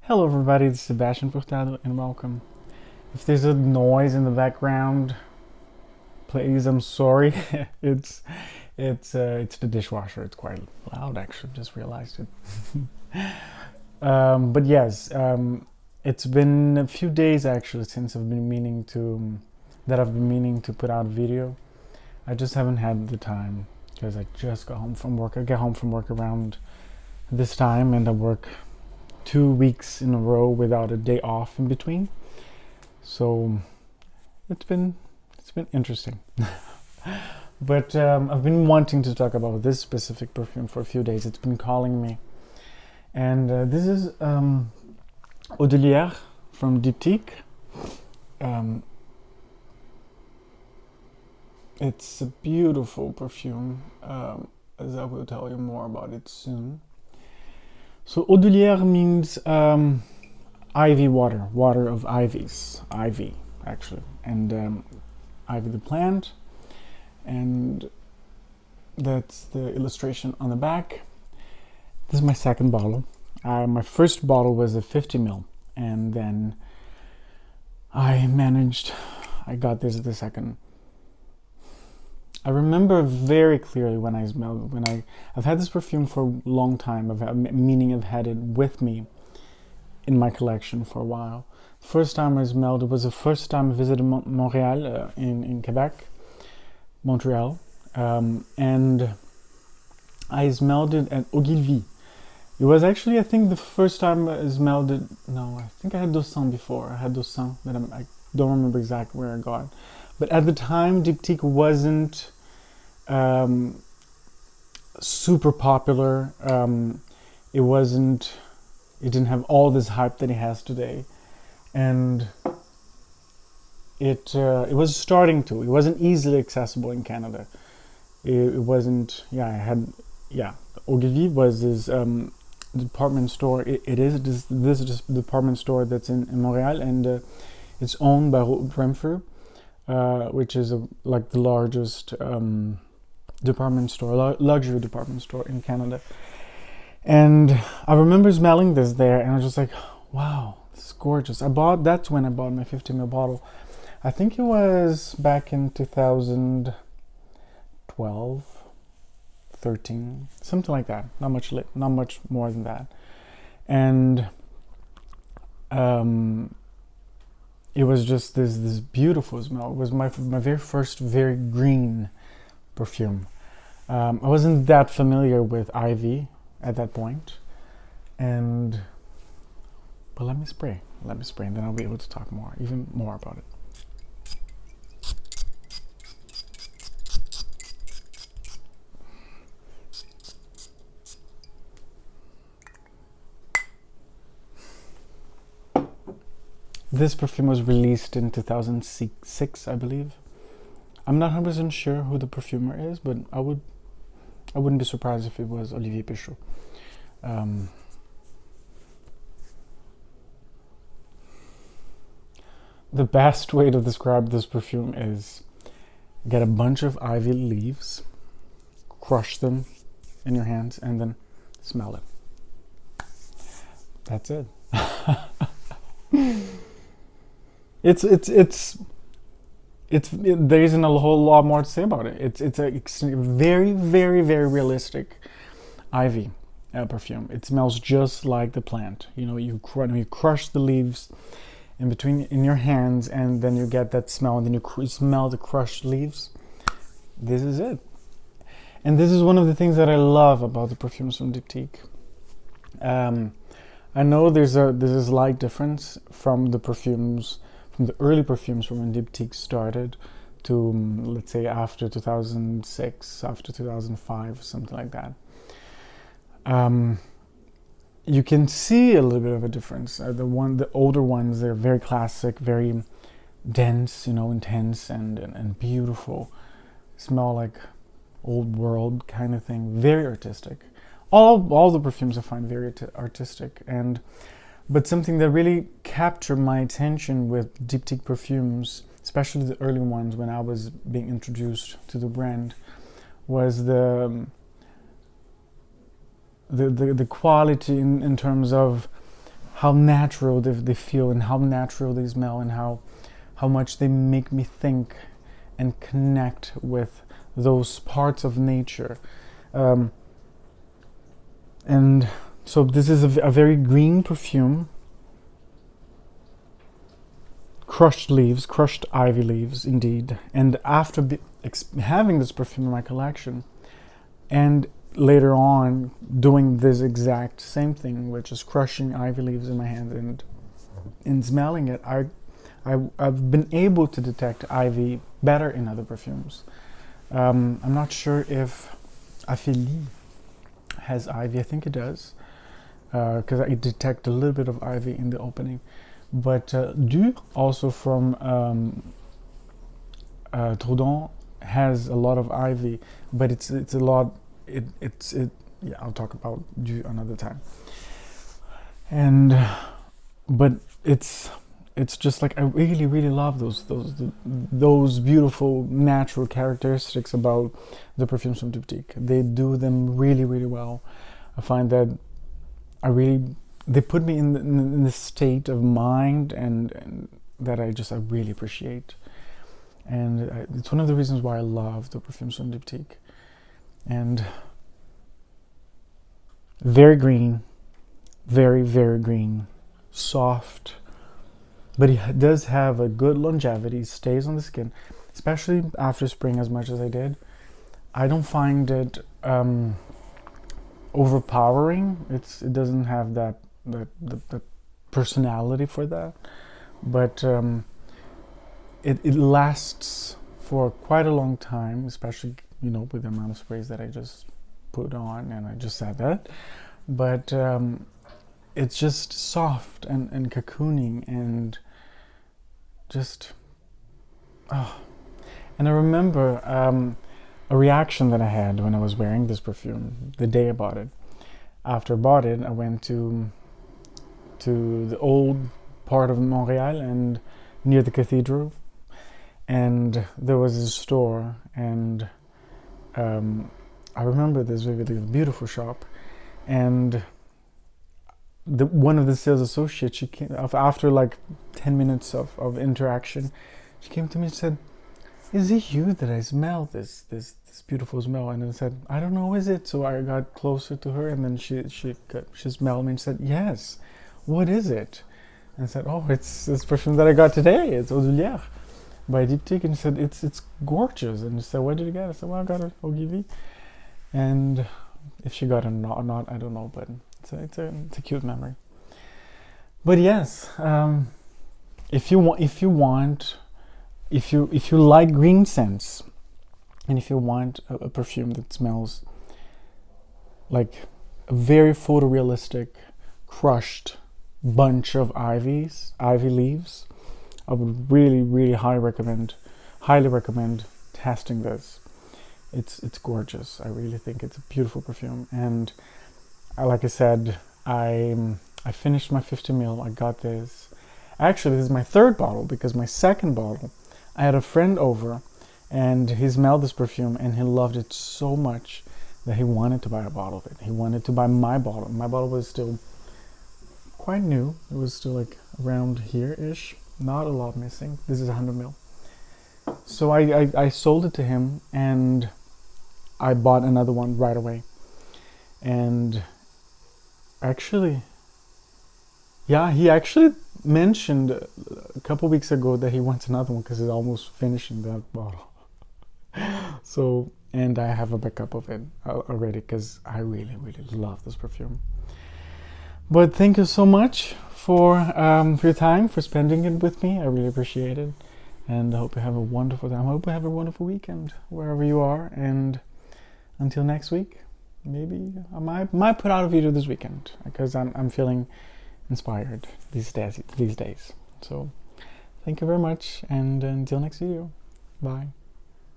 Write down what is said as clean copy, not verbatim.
Hello everybody, this is Sebastian Furtado and welcome. If there's a noise in the background, please, I'm sorry. it's it's the dishwasher. It's quite loud actually, just realized it. But yes, it's been a few days actually since I've been meaning to put out a video. I just haven't had the time because I just got home from work. I get home from work around this time and I work 2 weeks in a row without a day off in between. So it's been interesting. But I've been wanting to talk about this specific perfume for a few days. It's been calling me, and this is Eau de Lierre from Diptyque. Um, it's a beautiful perfume, as I will tell you more about it soon. So Eau de Lierre means ivy water, water of ivies, ivy actually, and ivy the plant, and that's the illustration on the back. This is my second bottle. My first bottle was a 50 ml, and then I got this at the second. I remember very clearly when I smelled, I've had this perfume for a long time, meaning I've had it with me in my collection for a while. The first time I smelled it was the first time I visited Montreal, in Quebec, Montreal, and I smelled it at Ogilvy. It was actually, I think, the first time I smelled it. No, I think I had Dosan before. I had Dosan, but I don't remember exactly where I got it. But at the time, Diptyque wasn't super popular. It didn't have all this hype that it has today, and it was starting to. It wasn't easily accessible in Canada. It wasn't. Ogilvy was this department store. It is this department store that's in Montreal, and it's owned by Renfrew, which is like the largest department store, luxury department store in Canada. And I remember smelling this there, and I was just like, wow, this is gorgeous. That's when I bought my 50 ml bottle. I think it was back in 2012, 13, something like that. Not much more than that. And it was just this beautiful smell. It was my very first very green perfume. I wasn't that familiar with ivy at that point, but let me spray, and then I'll be able to talk even more about it. This perfume was released in 2006, I believe. I'm not 100% sure who the perfumer is, but I wouldn't be surprised if it was Olivier Pichot. The best way to describe this perfume is get a bunch of ivy leaves, crush them in your hands, and then smell it. That's it. There isn't a whole lot more to say about it. It's a very, very, very realistic ivy perfume. It smells just like the plant. You know, you crush the leaves in your hands, and then you get that smell, and then you smell the crushed leaves. This is it. And this is one of the things that I love about the perfumes from Diptyque. I know there's a slight difference from the early perfumes from when Diptyque started to, let's say, after 2006, after 2005, something like that. You can see a little bit of a difference. The older ones, they're very classic, very dense, intense and beautiful. Smell like old world kind of thing. Very artistic. All the perfumes I find very artistic, but something that really captured my attention with Diptyque perfumes, especially the early ones when I was being introduced to the brand, was the quality in terms of how natural they feel, and how natural they smell, and how much they make me think and connect with those parts of nature. And so this is a very green perfume. Crushed leaves, crushed ivy leaves, indeed. And after having this perfume in my collection, and later on doing this exact same thing, which is crushing ivy leaves in my hand and smelling it, I've been able to detect ivy better in other perfumes. I'm not sure if Aphélie has ivy. I think it does, because I detect a little bit of ivy in the opening. But Du, also from Troudon, has a lot of ivy, but it's a lot. Yeah, I'll talk about Du another time. And but it's just like, I really love those beautiful natural characteristics about the perfumes from Diptyque. They do them really well. I find that they put me in this state of mind and that I really appreciate. And it's one of the reasons why I love the perfumes from Diptyque. And very green, very green, soft, but it does have a good longevity, stays on the skin, especially after spring, as much as I did. I don't find it overpowering. It doesn't have that personality for that, but it lasts for quite a long time, especially, with the amount of sprays that I just put on, and I just said that. But it's just soft and cocooning, and just and I remember a reaction that I had when I was wearing this perfume the day I bought it. After I bought it, I went to the old part of Montreal and near the cathedral, and there was a store, and I remember this vividly, a beautiful shop, and one of the sales associates, she came after like 10 minutes of interaction. She came to me and said, "Is it you that I smell this beautiful smell?" And I said, "I don't know, is it?" So I got closer to her, and then she smelled me and said, "Yes, what is it?" And I said, "Oh, it's this perfume that I got today. It's Eau de Lierre by Diptyque." And she said, "It's gorgeous." And she said, "Where did you get it?" I said, "Well, I got it, Ogilvy." And if she got it or not, I don't know, but it's a cute memory. But yes, if you like green scents, and if you want a perfume that smells like a very photorealistic crushed bunch of ivy leaves, I would really highly recommend testing this. It's gorgeous. I really think it's a beautiful perfume. And like I said, I finished my 50 ml. I got this. Actually, this is my third bottle, because my second bottle, I had a friend over, and he smelled this perfume, and he loved it so much that he wanted to buy a bottle of it. He wanted to buy my bottle. My bottle was still quite new. It was still like around here-ish. Not a lot missing. This is 100 ml. So I sold it to him, and I bought another one right away. And actually, yeah, he actually mentioned a couple weeks ago that he wants another one because he's almost finishing that bottle. So, and I have a backup of it already, because I really love this perfume. But thank you so much for your time, for spending it with me. I really appreciate it, and I hope you have a wonderful time. I hope you have a wonderful weekend wherever you are, and until next week, maybe I might put out a video this weekend, because I'm feeling inspired these days. So thank you very much, and until next video, bye.